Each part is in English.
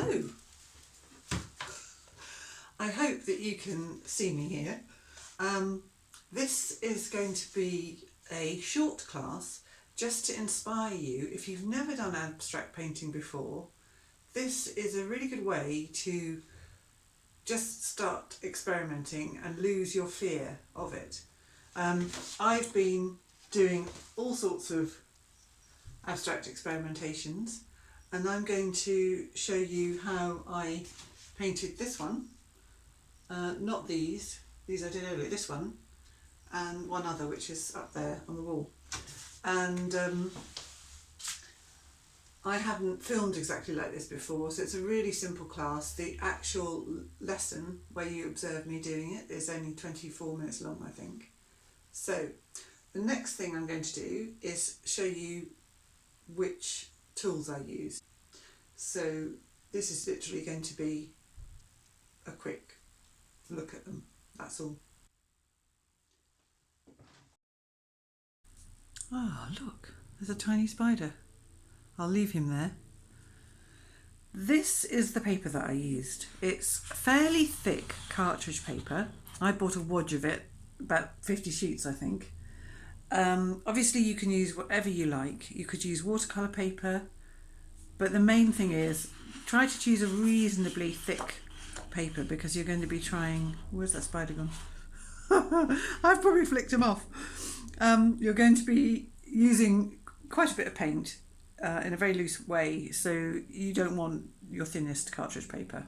Hello. I hope that you can see me here. This is going to be a short class just to inspire you. If you've never done abstract painting before, this is a really good way to just start experimenting and lose your fear of it. I've been doing all sorts of abstract experimentations, and I'm going to show you how I painted this one. Not these I did earlier, this one and one other which is up there on the wall. And I haven't filmed exactly like this before, so it's a really simple class. The actual lesson where you observe me doing it is only 24 minutes long, I think. So the next thing I'm going to do is show you which tools I use. So this is literally going to be a quick look at them, that's all. Ah, look, there's a tiny spider. I'll leave him there. This is the paper that I used. It's fairly thick cartridge paper. I bought a wad of it, about 50 sheets I think. Obviously you can use whatever you like. You could use watercolour paper, but the main thing is try to choose a reasonably thick paper because you're going to be trying... Where's that spider gone? I've probably flicked him off. You're going to be using quite a bit of paint in a very loose way, so you don't want your thinnest cartridge paper.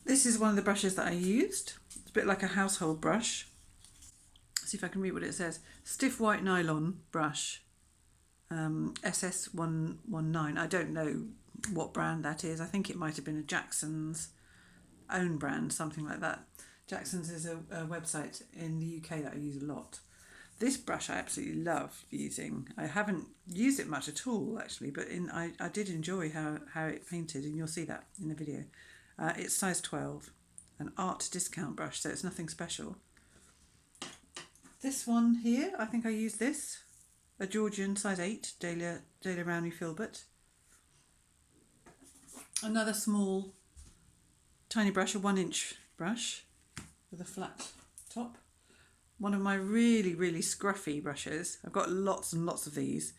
This is one of the brushes that I used. It's a bit like a household brush. See if I can read what it says. Stiff white nylon brush, SS119. I don't know what brand that is. I think it might have been a Jackson's own brand, something like that. Jackson's is a website in the UK that I use a lot. This brush I absolutely love using. I haven't used it much at all actually, but I did enjoy how it painted, and you'll see that in the video. It's size 12, an art discount brush, so it's nothing special. This one here, I think I used this, a Georgian size 8, Daler Rowney Filbert. Another small, tiny brush, a 1-inch brush with a flat top. One of my really, really scruffy brushes. I've got lots and lots of these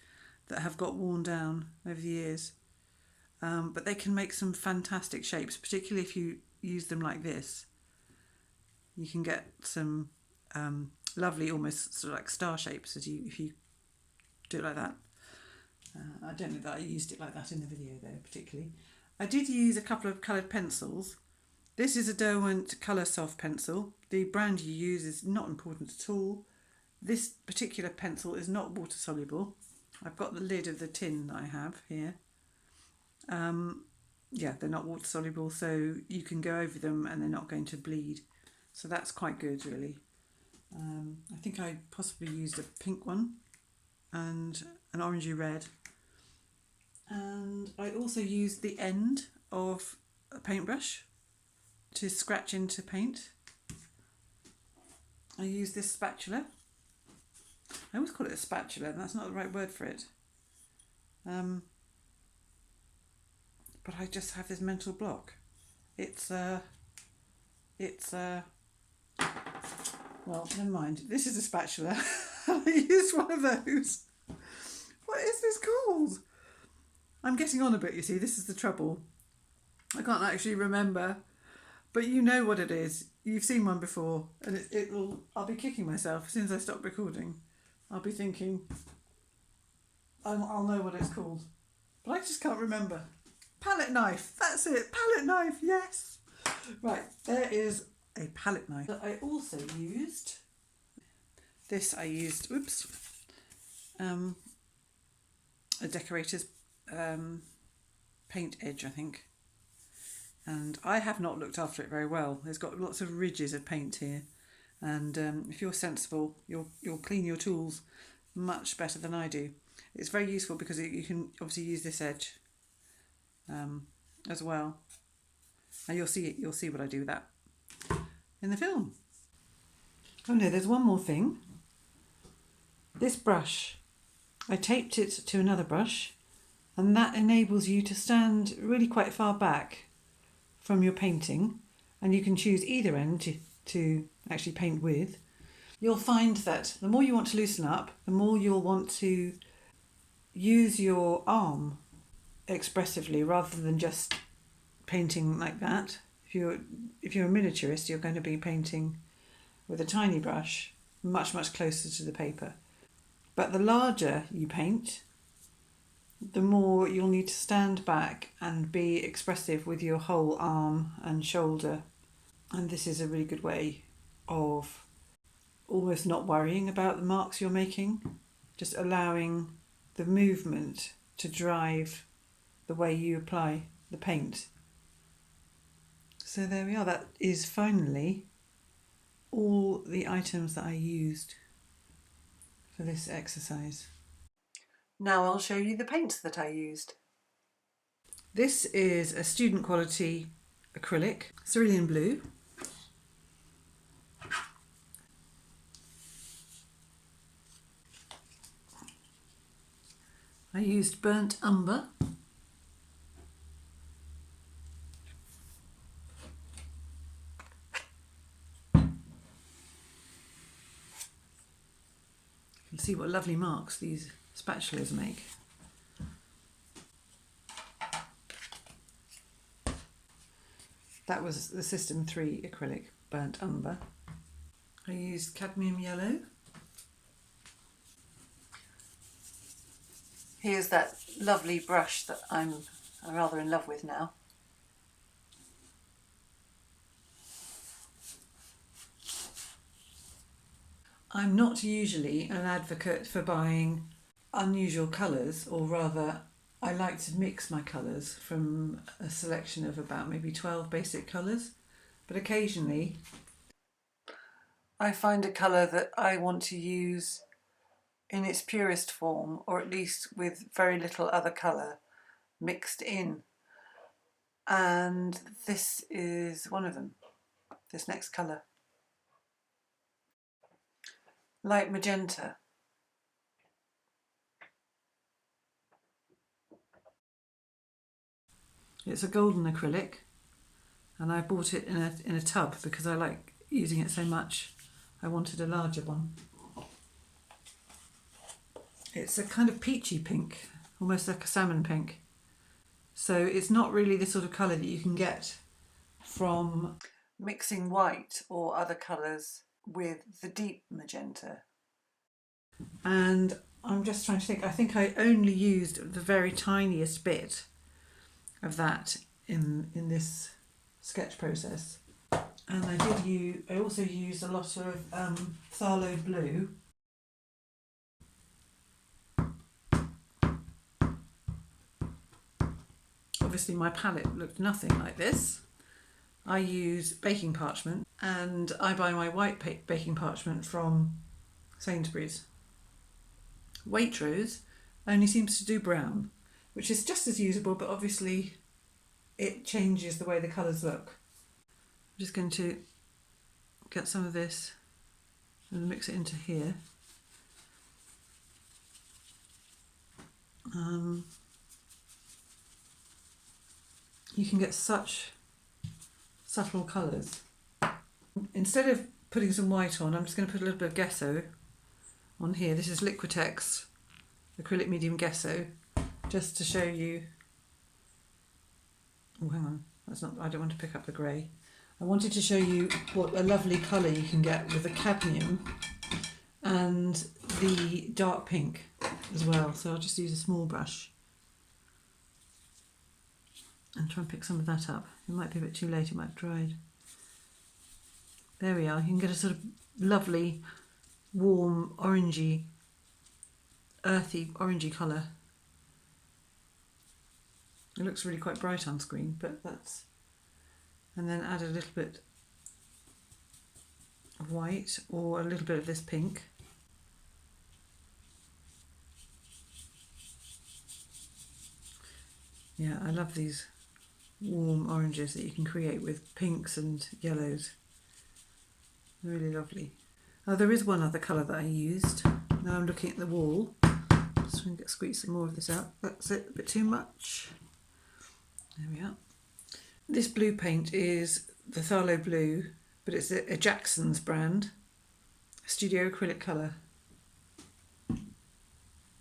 that have got worn down over the years. But they can make some fantastic shapes, particularly if you use them like this. You can get some lovely, almost sort of like star shapes if you do it like that. I don't know that I used it like that in the video though, particularly. I did use a couple of coloured pencils. This is a Derwent Colour Soft pencil. The brand you use is not important at all. This particular pencil is not water soluble. I've got the lid of the tin that I have here. Yeah, they're not water soluble, so you can go over them and they're not going to bleed. So that's quite good, really. I think I possibly used a pink one and an orangey red. And I also used the end of a paintbrush to scratch into paint. I use this spatula. I always call it a spatula, and that's not the right word for it. But I just have this mental block. Well, never mind. This is a spatula. I used one of those. What is this called? I'm getting on a bit, you see. This is the trouble. I can't actually remember. But you know what it is. You've seen one before, and I'll be kicking myself as soon as I stop recording. I'll be thinking, I'll know what it's called. But I just can't remember. Palette knife, that's it, palette knife, yes. Right, there is a palette knife. But I also used, a decorator's paint edge, I think. And I have not looked after it very well. There's got lots of ridges of paint here. And if you're sensible, you'll clean your tools much better than I do. It's very useful because you can obviously use this edge as well. And you'll see what I do with that in the film. Oh no, there's one more thing. This brush, I taped it to another brush and that enables you to stand really quite far back from your painting, and you can choose either end to actually paint with. You'll find that the more you want to loosen up, the more you'll want to use your arm expressively rather than just painting like that. If you're a miniaturist, you're going to be painting with a tiny brush much closer to the paper. But the larger you paint, the more you'll need to stand back and be expressive with your whole arm and shoulder. And this is a really good way of almost not worrying about the marks you're making, just allowing the movement to drive the way you apply the paint. So there we are, that is finally all the items that I used for this exercise. Now I'll show you the paints that I used. This is a student quality acrylic, cerulean blue. I used burnt umber. You can see what lovely marks these spatulas make. That was the System 3 acrylic burnt umber. I used cadmium yellow. Here's that lovely brush that I'm rather in love with now. I'm not usually an advocate for buying unusual colours, or rather I like to mix my colours from a selection of about maybe 12 basic colours, but occasionally I find a colour that I want to use in its purest form, or at least with very little other colour mixed in. And this is one of them, this next colour. Light magenta. It's a golden acrylic, and I bought it in a tub because I like using it so much. I wanted a larger one. It's a kind of peachy pink, almost like a salmon pink. So it's not really the sort of colour that you can get from mixing white or other colours with the deep magenta. And I'm just trying to think, I think I only used the very tiniest bit of that in this sketch process. And I also used a lot of phthalo blue. Obviously my palette looked nothing like this. I use baking parchment, and I buy my white baking parchment from Sainsbury's. Waitrose only seems to do brown, which is just as usable, but obviously it changes the way the colours look. I'm just going to get some of this and mix it into here. You can get such subtle colours. Instead of putting some white on, I'm just going to put a little bit of gesso on here. This is Liquitex acrylic medium gesso, just to show you. Oh, hang on, that's not. I don't want to pick up the grey. I wanted to show you what a lovely colour you can get with the cadmium and the dark pink as well. So I'll just use a small brush and try and pick some of that up. It might be a bit too late, it might have dried. There we are. You can get a sort of lovely, warm, orangey, earthy, orangey colour. It looks really quite bright on screen, but that's... And then add a little bit of white or a little bit of this pink. Yeah, I love these warm oranges that you can create with pinks and yellows. Really lovely. Oh, there is one other colour that I used. Now I'm looking at the wall. Just trying to squeeze some more of this out. That's it, a bit too much. There we are. This blue paint is the Phthalo Blue, but it's a Jackson's brand, Studio Acrylic Colour.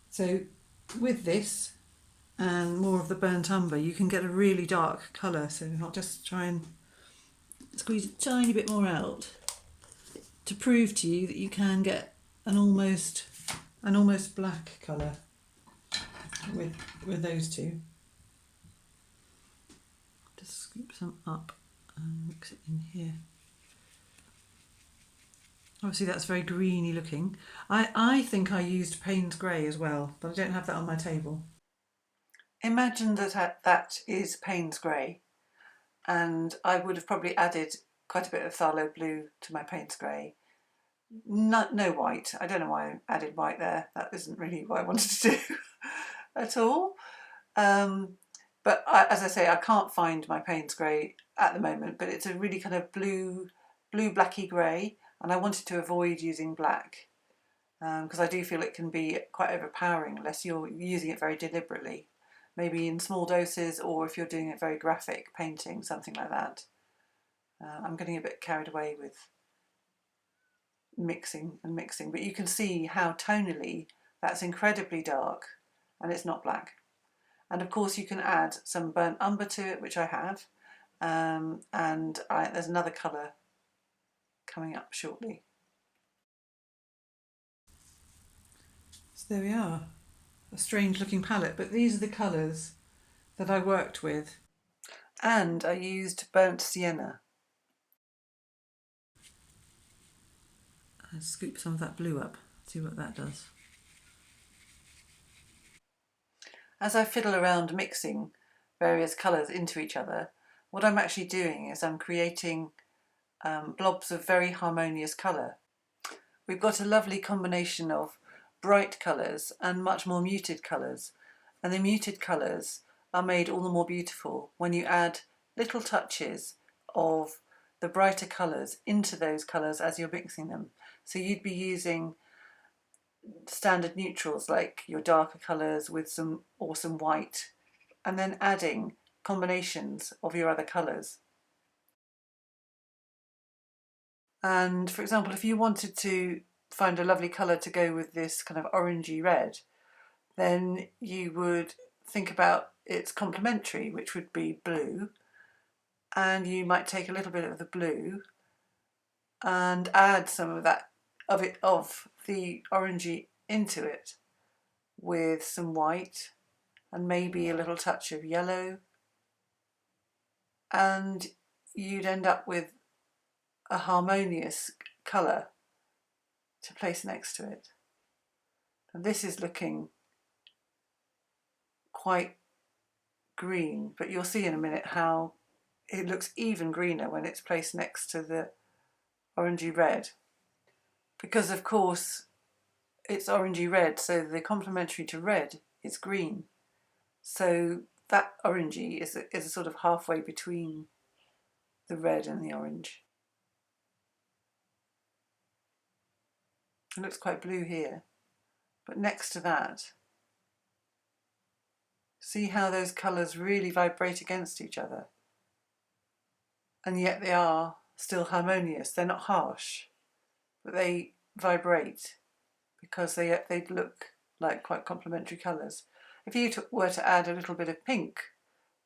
So with this and more of the burnt umber, you can get a really dark colour. So I'll just try and squeeze a tiny bit more out to prove to you that you can get an almost black colour with those two. Just scoop some up and mix it in here. Obviously that's very greeny looking. I think I used Payne's Grey as well, but I don't have that on my table. Imagine that is Payne's Grey, and I would have probably added quite a bit of Phthalo Blue to my Payne's Grey. No white. I don't know why I added white there. That isn't really what I wanted to do at all. But as I say, I can't find my Payne's Grey at the moment, but it's a really kind of blue blacky grey, and I wanted to avoid using black because I do feel it can be quite overpowering unless you're using it very deliberately, maybe in small doses, or if you're doing it very graphic painting, something like that. I'm getting a bit carried away with mixing, but you can see how tonally that's incredibly dark and it's not black. And of course you can add some burnt umber to it, which I have, and there's another colour coming up shortly. So there we are, a strange looking palette, but these are the colours that I worked with, and I used burnt sienna. I'll scoop some of that blue up, see what that does. As I fiddle around mixing various colours into each other, what I'm actually doing is I'm creating blobs of very harmonious colour. We've got a lovely combination of bright colours and much more muted colours, and the muted colours are made all the more beautiful when you add little touches of the brighter colours into those colours as you're mixing them. So you'd be using standard neutrals like your darker colours with some awesome white, and then adding combinations of your other colours. And for example, if you wanted to find a lovely colour to go with this kind of orangey red, then you would think about its complementary, which would be blue, and you might take a little bit of the blue and add some of that of the orangey into it with some white and maybe a little touch of yellow, and you'd end up with a harmonious colour to place next to it. And this is looking quite green, but you'll see in a minute how it looks even greener when it's placed next to the orangey red, because of course it's orangey red, so the complementary to red is green, so that orangey is a sort of halfway between the red and the orange. It looks quite blue here, but next to that, see how those colours really vibrate against each other, and yet they are still harmonious. They're not harsh, but they vibrate because they look like quite complementary colours. If you were to add a little bit of pink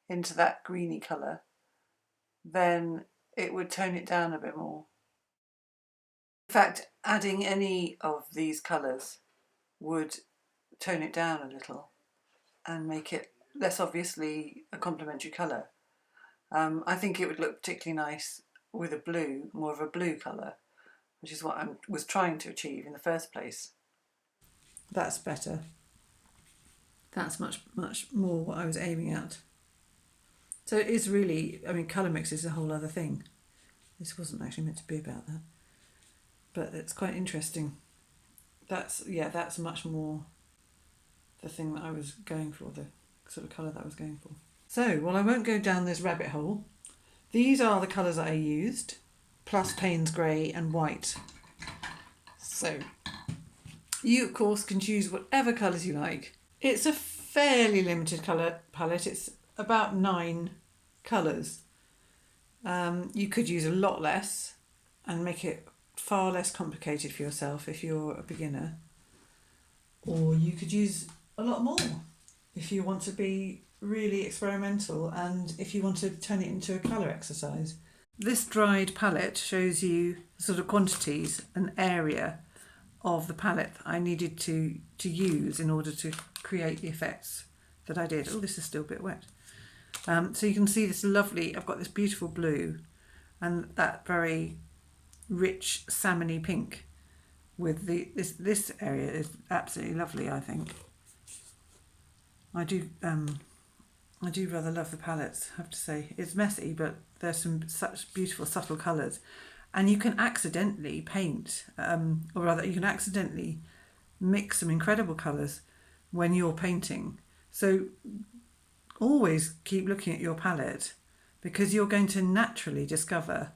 into that greeny colour, then it would tone it down a bit more. In fact, adding any of these colours would tone it down a little and make it less obviously a complementary colour. I think it would look particularly nice with a blue, more of a blue colour, which is what I was trying to achieve in the first place. That's better. That's much more what I was aiming at. So it is really, I mean, colour mix is a whole other thing. This wasn't actually meant to be about that, but it's quite interesting. That's much more the thing that I was going for, the sort of colour that I was going for. So, well, I won't go down this rabbit hole. These are the colours that I used, plus Payne's Grey and white. So, You, of course, can choose whatever colours you like. It's a fairly limited colour palette. It's about 9 colours. You could use a lot less and make it far less complicated for yourself if you're a beginner. Or you could use a lot more if you want to be really experimental and if you want to turn it into a colour exercise. This dried palette shows you the sort of quantities and area of the palette I needed to use in order to create the effects that I did. Oh, this is still a bit wet. So you can see this lovely, I've got this beautiful blue and that very rich salmony pink with this area is absolutely lovely, I think. I do rather love the palettes, I have to say. It's messy, but there's some such beautiful subtle colours. And you can accidentally paint, or rather you can accidentally mix some incredible colours when you're painting. So always keep looking at your palette because you're going to naturally discover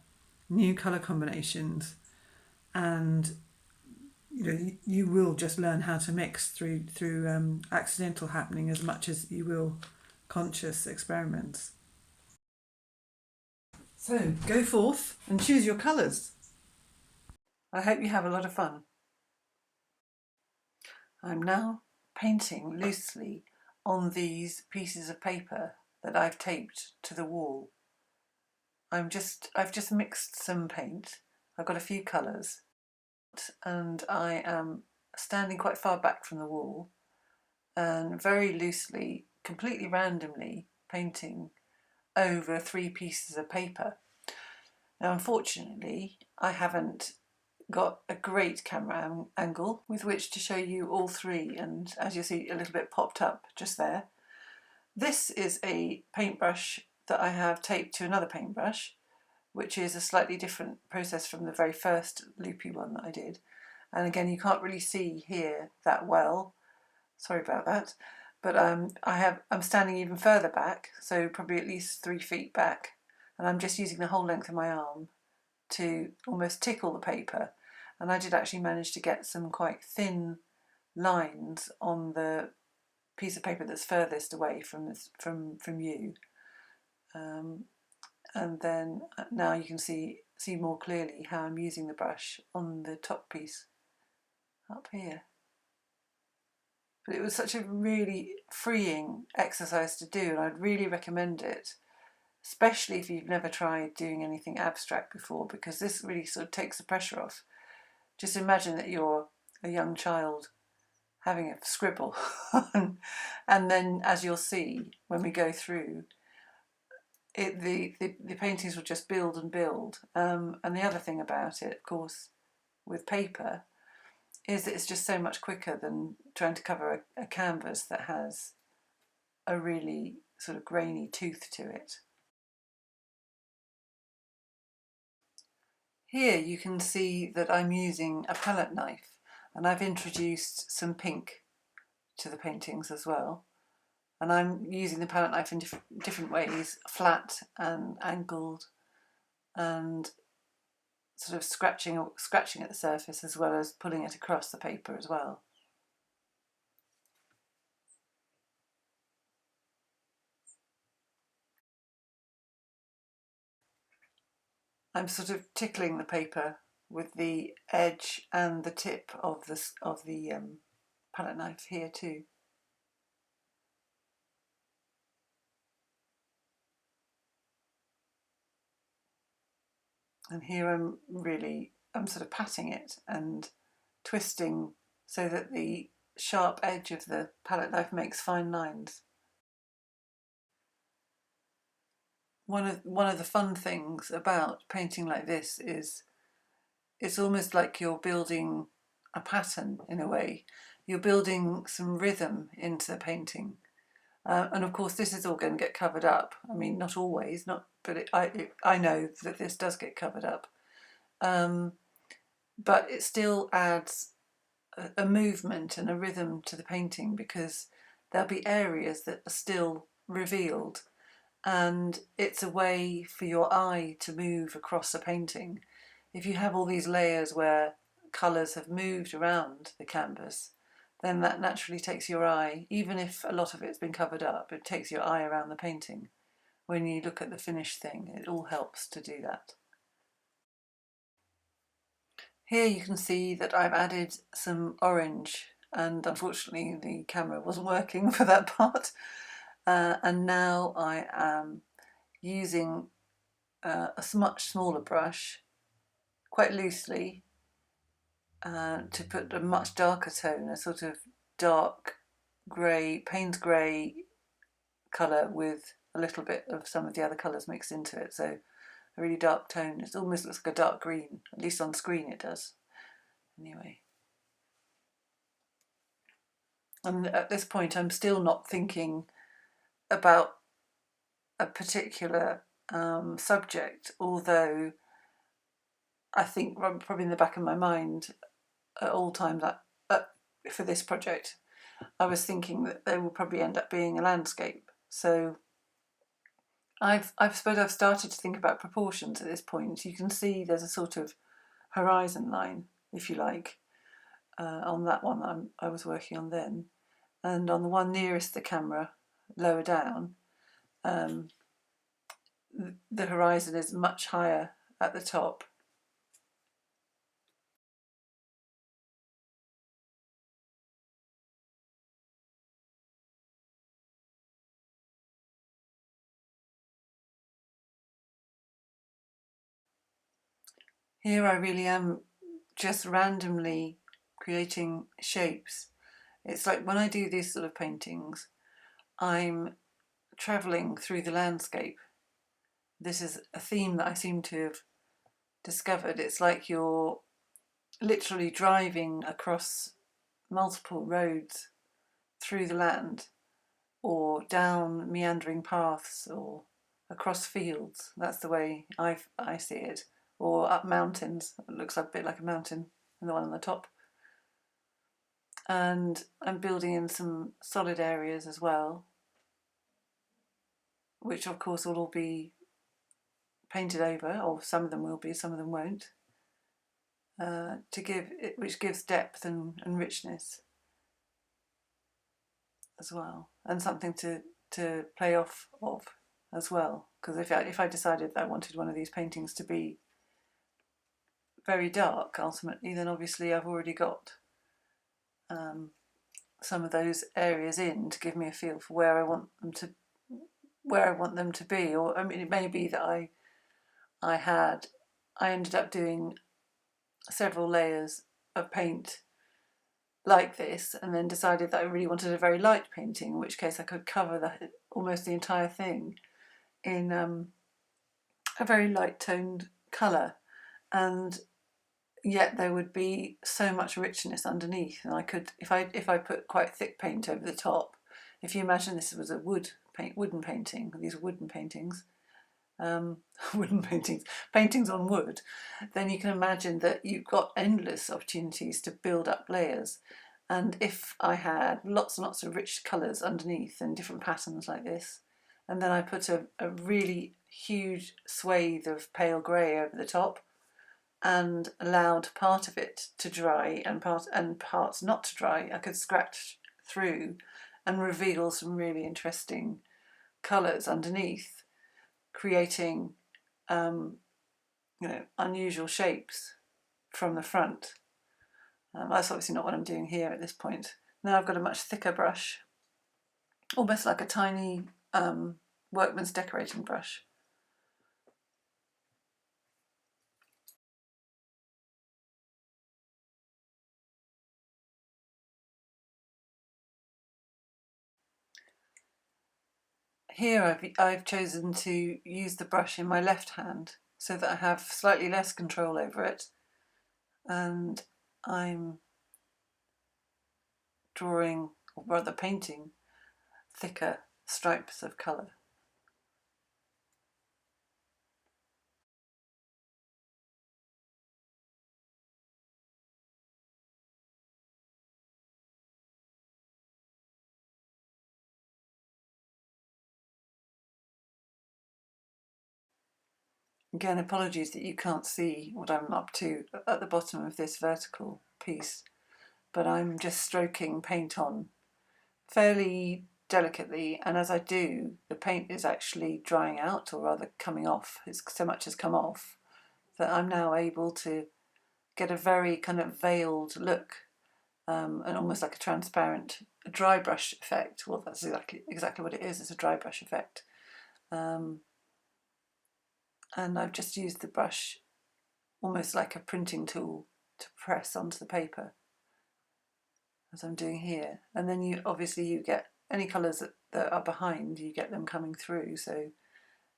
new colour combinations, and you will just learn how to mix through accidental happening as much as you will conscious experiments. So go forth and choose your colours. I hope you have a lot of fun. I'm now painting loosely on these pieces of paper that I've taped to the wall. I've just mixed some paint. I've got a few colours and I am standing quite far back from the wall and very loosely, completely randomly painting over 3 pieces of paper. Now unfortunately I haven't got a great camera angle with which to show you all 3, and as you see a little bit popped up just there. This is a paintbrush that I have taped to another paintbrush, which is a slightly different process from the very first loopy one that I did. And again, you can't really see here that well, sorry about that, but I'm standing even further back, so probably at least 3 feet back, and I'm just using the whole length of my arm to almost tickle the paper. And I did actually manage to get some quite thin lines on the piece of paper that's furthest away from you. And then now you can see more clearly how I'm using the brush on the top piece up here. But it was such a really freeing exercise to do, and I'd really recommend it, especially if you've never tried doing anything abstract before, because this really sort of takes the pressure off. Just imagine that you're a young child having a scribble and then, as you'll see when we go through, the paintings will just build and build. And the other thing about it, of course, with paper, is that it's just so much quicker than trying to cover a canvas that has a really sort of grainy tooth to it. Here you can see that I'm using a palette knife, and I've introduced some pink to the paintings as well. And I'm using the palette knife in different ways, flat and angled, and sort of scratching at the surface as well as pulling it across the paper as well. I'm sort of tickling the paper with the edge and the tip of the palette knife here too. And here I'm sort of patting it and twisting so that the sharp edge of the palette knife makes fine lines. One of the fun things about painting like this is it's almost like you're building a pattern in a way. You're building some rhythm into the painting. And of course this is all going to get covered up. I mean, not always, but I know that this does get covered up. But it still adds a movement and a rhythm to the painting because there'll be areas that are still revealed, and it's a way for your eye to move across a painting. If you have all these layers where colours have moved around the canvas, then that naturally takes your eye, even if a lot of it's been covered up, it takes your eye around the painting. When you look at the finished thing, it all helps to do that. Here you can see that I've added some orange, and unfortunately the camera wasn't working for that part. And now I am using a much smaller brush, quite loosely, to put a much darker tone, a sort of dark grey, Payne's grey colour with a little bit of some of the other colours mixed into it. So a really dark tone. It almost looks like a dark green, at least on screen it does. Anyway. And at this point I'm still not thinking about a particular subject, although I think probably in the back of my mind at all times for this project I was thinking that they will probably end up being a landscape. So I suppose I've started to think about proportions at this point. You can see there's a sort of horizon line, if you like, on that one I was working on then. And on the one nearest the camera, lower down, the horizon is much higher at the top. Here I really am just randomly creating shapes. It's like when I do these sort of paintings, I'm travelling through the landscape. This is a theme that I seem to have discovered. It's like you're literally driving across multiple roads through the land, or down meandering paths, or across fields. That's the way I see it. Or up mountains. It looks a bit like a mountain, and the one on the top. And I'm building in some solid areas as well, which of course will all be painted over, or some of them will be, some of them won't, which gives depth and richness as well, and something to play off of as well. Because if I decided that I wanted one of these paintings to be very dark ultimately, then obviously I've already got some of those areas in to give me a feel for where I want them to be. Or I mean, it may be that I ended up doing several layers of paint like this, and then decided that I really wanted a very light painting, in which case I could cover almost the entire thing in a very light toned colour, and yet there would be so much richness underneath. And I could, if I put quite thick paint over the top, if you imagine this was a wooden painting, these are wooden paintings, paintings on wood, then you can imagine that you've got endless opportunities to build up layers. And if I had lots and lots of rich colours underneath and different patterns like this, and then I put a really huge swathe of pale grey over the top, and allowed part of it to dry and parts not to dry, I could scratch through and reveal some really interesting colours underneath, creating unusual shapes from the front. That's obviously not what I'm doing here at this point. Now I've got a much thicker brush, almost like a tiny workman's decorating brush. Here I've chosen to use the brush in my left hand so that I have slightly less control over it, and I'm drawing, or rather painting, thicker stripes of colour. Again, apologies that you can't see what I'm up to at the bottom of this vertical piece, but I'm just stroking paint on fairly delicately, and as I do, the paint is actually drying out, or rather coming off. It's so much has come off that I'm now able to get a very kind of veiled look, and almost like a transparent dry brush effect. Well, that's exactly what it is. It's a dry brush effect. And I've just used the brush almost like a printing tool to press onto the paper, as I'm doing here. And then you get any colours that are behind, you get them coming through. So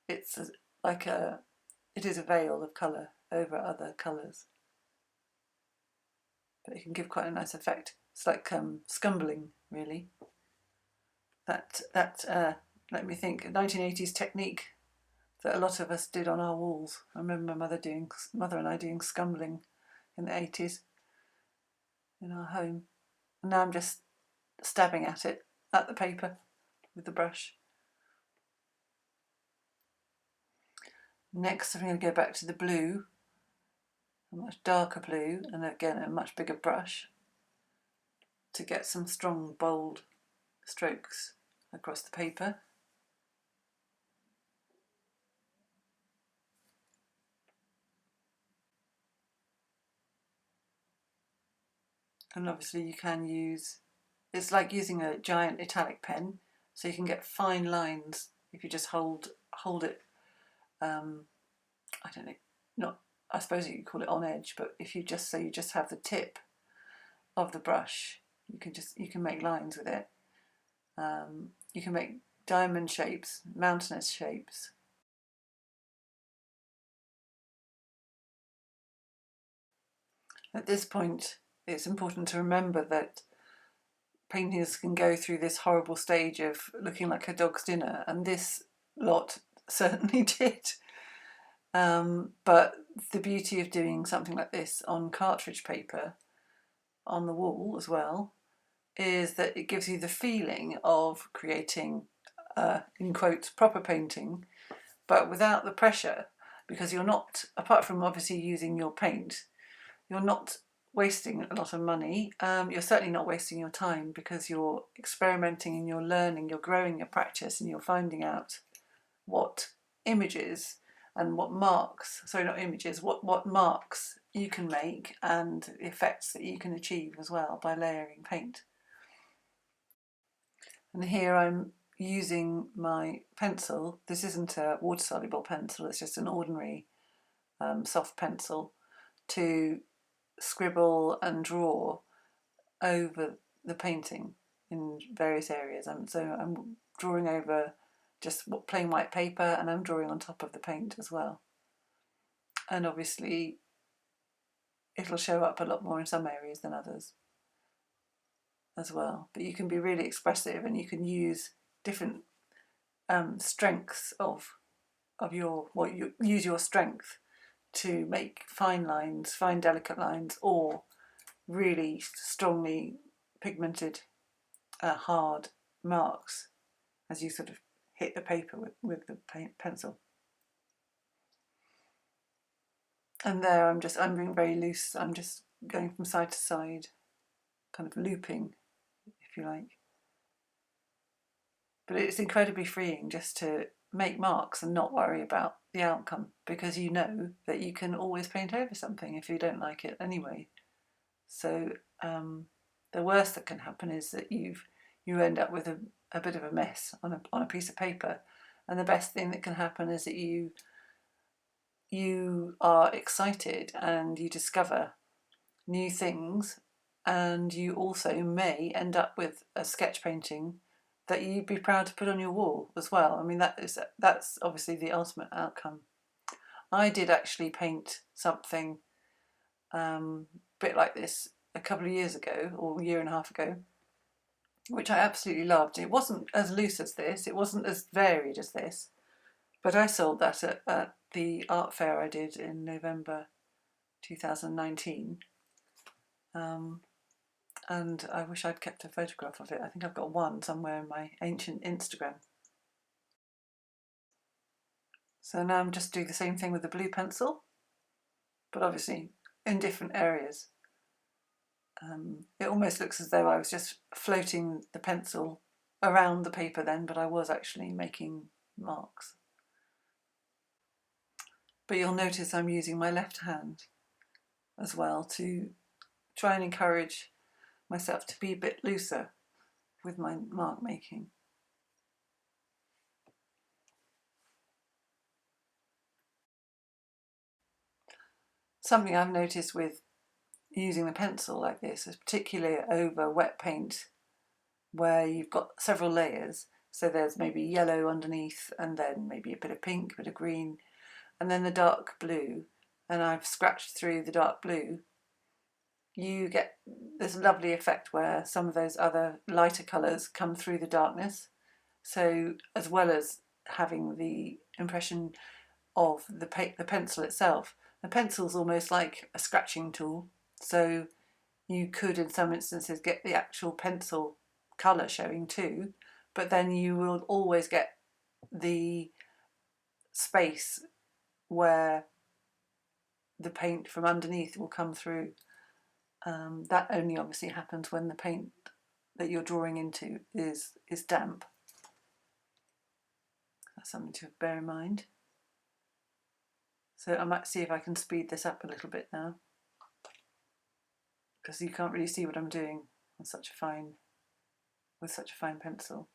it's it is a veil of colour over other colours. But it can give quite a nice effect. It's like scumbling, really. That let me think, a 1980s technique that a lot of us did on our walls. I remember my mother and I doing scumbling in the 80s in our home. And now I'm just stabbing at it, at the paper, with the brush. Next, I'm going to go back to the blue, a much darker blue, and again a much bigger brush to get some strong, bold strokes across the paper. And obviously you can use, it's like using a giant italic pen, so you can get fine lines if you just hold it, I don't know, I suppose you could call it on edge, but if you just have the tip of the brush, you can make lines with it. You can make diamond shapes, mountainous shapes. At this point, it's important to remember that painters can go through this horrible stage of looking like a dog's dinner, and this lot certainly did. But the beauty of doing something like this on cartridge paper, on the wall as well, is that it gives you the feeling of creating, in quotes, proper painting, but without the pressure, because you're not, apart from obviously using your paint, you're not wasting a lot of money. You're certainly not wasting your time, because you're experimenting and you're learning, you're growing your practice, and you're finding out what images and what marks, what marks you can make and the effects that you can achieve as well by layering paint. And here I'm using my pencil. This isn't a water-soluble pencil, it's just an ordinary soft pencil, to scribble and draw over the painting in various areas. So I'm drawing over just plain white paper, and I'm drawing on top of the paint as well. And obviously it'll show up a lot more in some areas than others as well. But you can be really expressive, and you can use different strengths use your strength to make fine lines, fine delicate lines, or really strongly pigmented hard marks as you sort of hit the paper with the pencil. And there I'm being very loose. I'm just going from side to side, kind of looping, if you like. But it's incredibly freeing just to make marks and not worry about the outcome, because you know that you can always paint over something if you don't like it anyway. So the worst that can happen is that you end up with a bit of a mess on a piece of paper, and the best thing that can happen is that you are excited and you discover new things, and you also may end up with a sketch painting that you'd be proud to put on your wall as well. I mean, that's obviously the ultimate outcome. I did actually paint something a bit like this a couple of years ago, or a year and a half ago, which I absolutely loved. It wasn't as loose as this, it wasn't as varied as this, but I sold that at the art fair I did in November 2019. And I wish I'd kept a photograph of it. I think I've got one somewhere in my ancient Instagram. So now I'm just doing the same thing with the blue pencil, but obviously in different areas. It almost looks as though I was just floating the pencil around the paper then, but I was actually making marks. But you'll notice I'm using my left hand as well to try and encourage myself to be a bit looser with my mark making. Something I've noticed with using the pencil like this is particularly over wet paint where you've got several layers. So there's maybe yellow underneath and then maybe a bit of pink, a bit of green, and then the dark blue. And I've scratched through the dark blue. You get this lovely effect where some of those other lighter colours come through the darkness. So as well as having the impression of the pencil itself, the pencil's almost like a scratching tool. So you could in some instances get the actual pencil colour showing too, but then you will always get the space where the paint from underneath will come through. That only obviously happens when the paint that you're drawing into is damp. That's something to bear in mind. So I might see if I can speed this up a little bit now, because you can't really see what I'm doing on with such a fine pencil.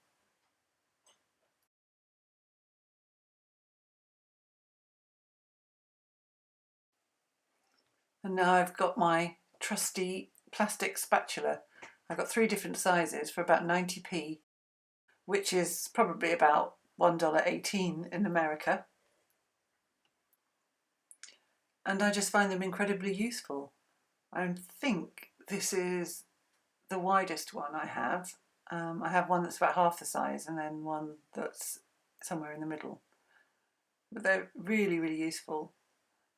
And now I've got my trusty plastic spatula. I've got 3 different sizes for about 90p, which is probably about $1.18 in America. And I just find them incredibly useful. I think this is the widest one I have. I have one that's about half the size and then one that's somewhere in the middle. But they're really, really useful.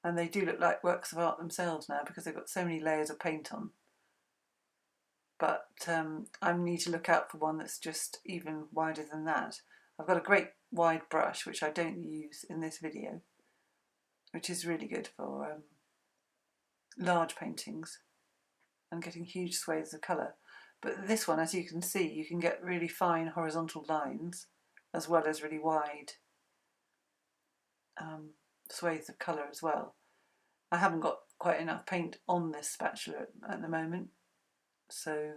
And they do look like works of art themselves now because they've got so many layers of paint on. But I need to look out for one that's just even wider than that. I've got a great wide brush, which I don't use in this video, which is really good for large paintings and getting huge swathes of colour. But this one, as you can see, you can get really fine horizontal lines as well as really wide swathes of colour as well. I haven't got quite enough paint on this spatula at the moment, so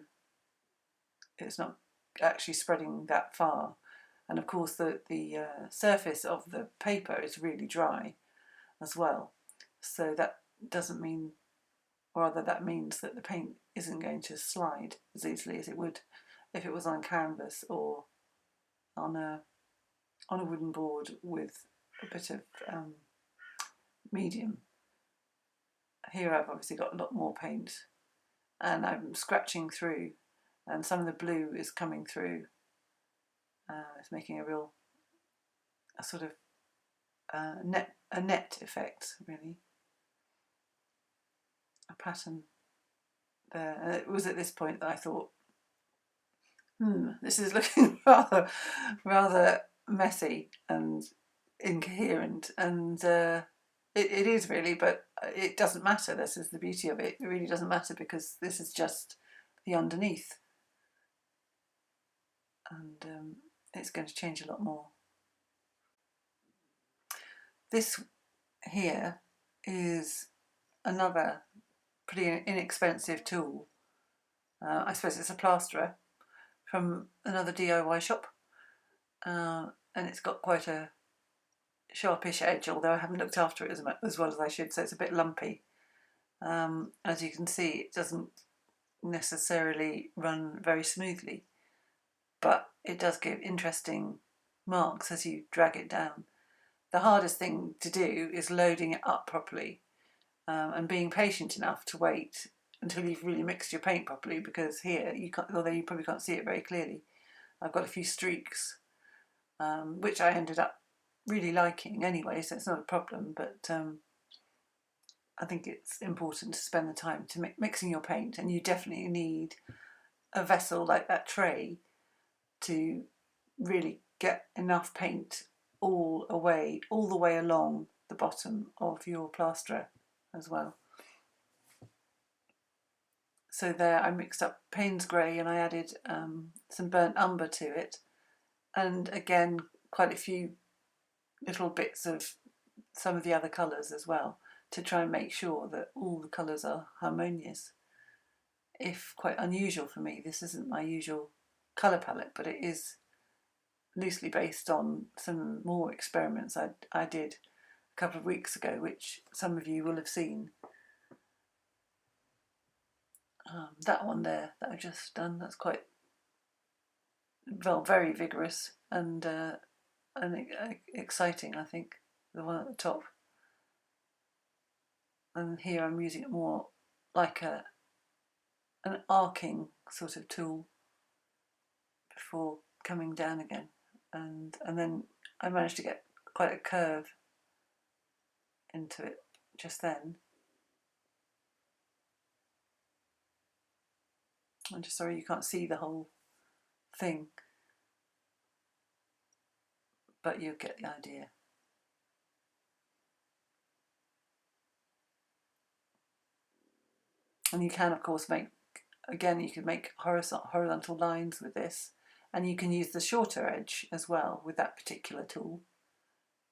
it's not actually spreading that far. And of course the surface of the paper is really dry as well, so that doesn't mean, or rather that means that the paint isn't going to slide as easily as it would if it was on canvas or on a wooden board with a bit of medium. Here I've obviously got a lot more paint and I'm scratching through, and some of the blue is coming through. It's making a sort of net effect, really. A pattern there. And it was at this point that I thought, this is looking rather messy and incoherent, and it is really, but it doesn't matter. This is the beauty of it. It really doesn't matter because this is just the underneath, and it's going to change a lot more. This here is another pretty inexpensive tool. I suppose it's a plasterer from another DIY shop, and it's got quite a sharpish edge, although I haven't looked after it as well as I should, so it's a bit lumpy. As you can see, it doesn't necessarily run very smoothly, but it does give interesting marks as you drag it down. The hardest thing to do is loading it up properly, and being patient enough to wait until you've really mixed your paint properly, because here, although you probably can't see it very clearly, I've got a few streaks, which I ended up really liking anyway, so it's not a problem, but I think it's important to spend the time to mixing your paint, and you definitely need a vessel like that tray to really get enough paint all the way along the bottom of your plasterer as well. So there I mixed up Payne's Grey and I added some burnt umber to it, and again quite a few little bits of some of the other colours as well, to try and make sure that all the colours are harmonious. If quite unusual for me, this isn't my usual colour palette, but it is loosely based on some more experiments I did a couple of weeks ago, which some of you will have seen. That one there that I've just done, that's quite, well, very vigorous and exciting, I think, the one at the top. And here I'm using it more like an arcing sort of tool before coming down again, and then I managed to get quite a curve into it just then. I'm just sorry you can't see the whole thing, but you get the idea. And you can, of course, make, again, you can make horizontal lines with this, and you can use the shorter edge as well with that particular tool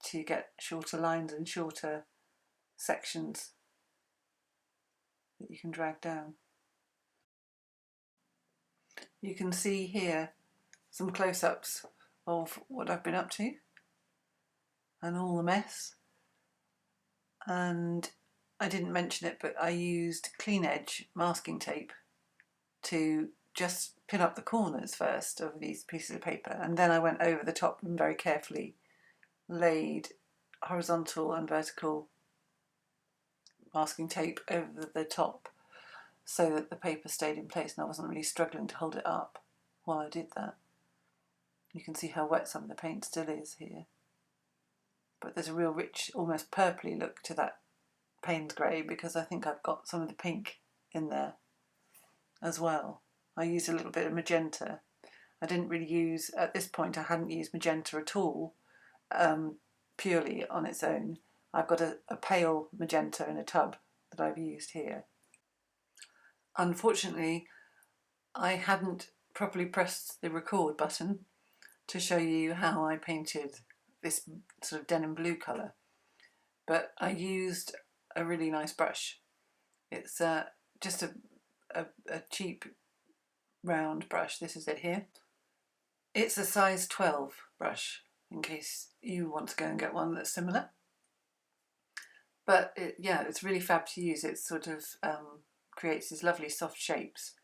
to get shorter lines and shorter sections that you can drag down. You can see here some close-ups of what I've been up to and all the mess. And I didn't mention it, but I used Kleenedge masking tape to just pin up the corners first of these pieces of paper, and then I went over the top and very carefully laid horizontal and vertical masking tape over the top so that the paper stayed in place and I wasn't really struggling to hold it up while I did that. You can see how wet some of the paint still is here, but there's a real rich, almost purpley look to that Payne's Grey because I think I've got some of the pink in there as well. I used a little bit of magenta. I didn't really use, at this point I hadn't used magenta at all, purely on its own. I've got a pale magenta in a tub that I've used here. Unfortunately, I hadn't properly pressed the record button to show you how I painted this sort of denim blue colour, but I used a really nice brush. It's just a cheap round brush. This is it here. It's a size 12 brush, in case you want to go and get one that's similar. But it's really fab to use. It sort of creates these lovely soft shapes,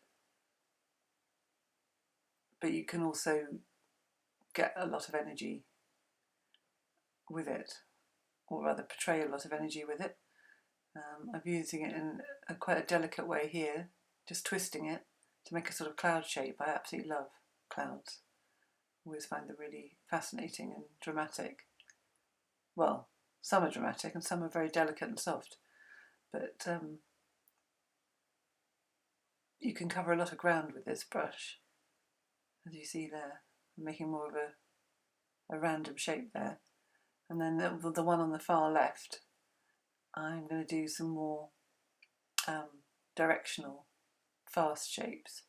but you can also get a lot of energy with it, or rather portray a lot of energy with it. I'm using it in quite a delicate way here, just twisting it to make a sort of cloud shape. I absolutely love clouds. Always find them really fascinating and dramatic. Well, some are dramatic and some are very delicate and soft, but you can cover a lot of ground with this brush, as you see there. I'm making more of a random shape there. And then the one on the far left, I'm going to do some more directional fast shapes,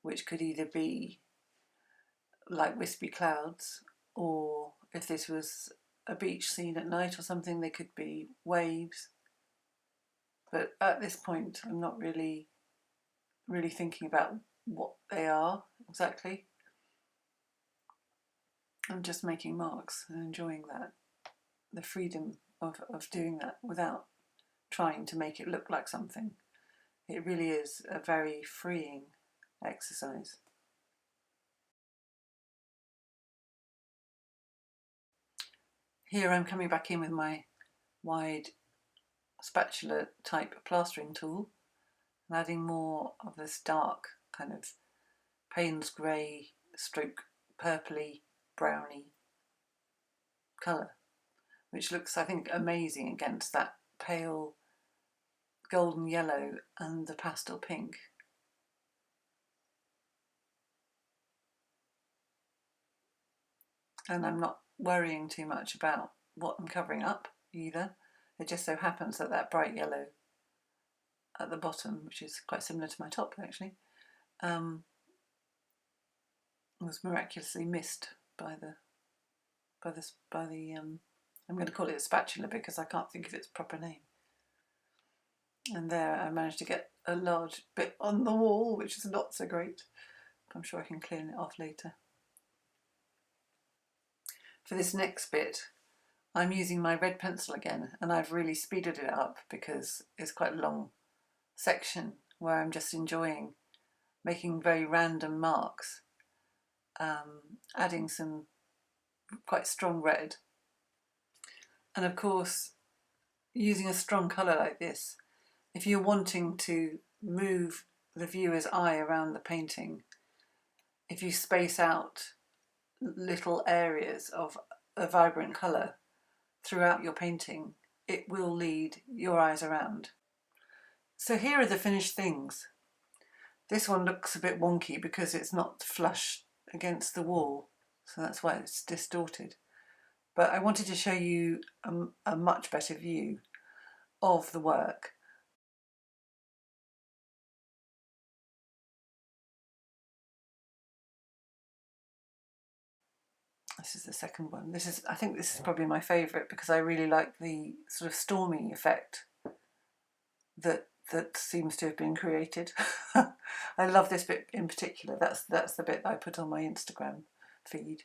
which could either be like wispy clouds, or if this was a beach scene at night or something, they could be waves. But at this point, I'm not really thinking about what they are exactly. I'm just making marks and enjoying that, the freedom of doing that without trying to make it look like something. It really is a very freeing exercise. Here I'm coming back in with my wide spatula type plastering tool and adding more of this dark kind of Payne's Grey stroke purpley browny colour, which looks, I think, amazing against that pale golden yellow and the pastel pink. And I'm not worrying too much about what I'm covering up either. It just so happens that that bright yellow at the bottom, which is quite similar to my top actually, was miraculously missed by the I'm going to call it a spatula because I can't think of its proper name. And there I managed to get a large bit on the wall, which is not so great. I'm sure I can clean it off later. For this next bit, I'm using my red pencil again, and I've really speeded it up because it's quite a long section where I'm just enjoying making very random marks, adding some quite strong red. And of course, using a strong colour like this, if you're wanting to move the viewer's eye around the painting, if you space out little areas of a vibrant colour throughout your painting, it will lead your eyes around. So here are the finished things. This one looks a bit wonky because it's not flush against the wall, so that's why it's distorted. But I wanted to show you a much better view of the work. This is the second one. I think this is probably my favourite because I really like the sort of stormy effect that seems to have been created. I love this bit in particular. That's the bit that I put on my Instagram feed.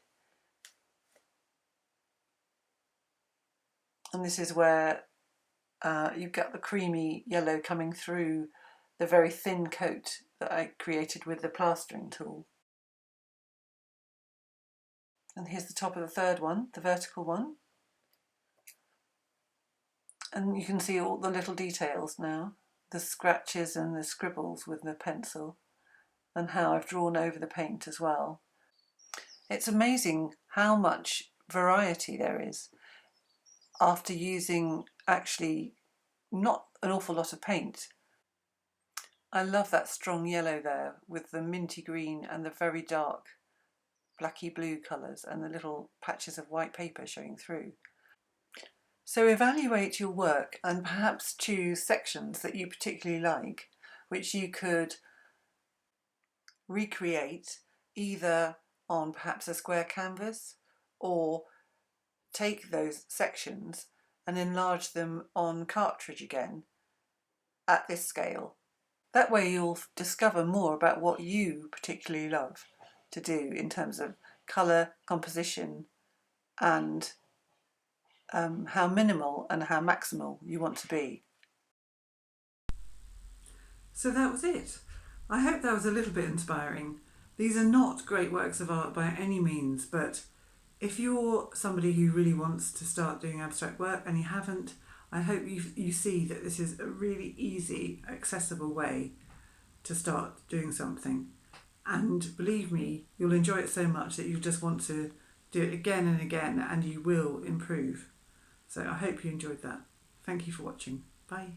And this is where you get the creamy yellow coming through the very thin coat that I created with the plastering tool. And here's the top of the third one, the vertical one. And you can see all the little details now, the scratches and the scribbles with the pencil, and how I've drawn over the paint as well. It's amazing how much variety there is after using actually not an awful lot of paint. I love that strong yellow there with the minty green and the very dark blacky blue colours and the little patches of white paper showing through. So evaluate your work and perhaps choose sections that you particularly like, which you could recreate either on perhaps a square canvas, or take those sections and enlarge them on cartridge again at this scale. That way you'll discover more about what you particularly love to do in terms of colour, composition, and how minimal and how maximal you want to be. So that was it. I hope that was a little bit inspiring. These are not great works of art by any means, but if you're somebody who really wants to start doing abstract work and you haven't, I hope you see that this is a really easy, accessible way to start doing something. And believe me, you'll enjoy it so much that you'll just want to do it again and again, and you will improve. So I hope you enjoyed that. Thank you for watching. Bye.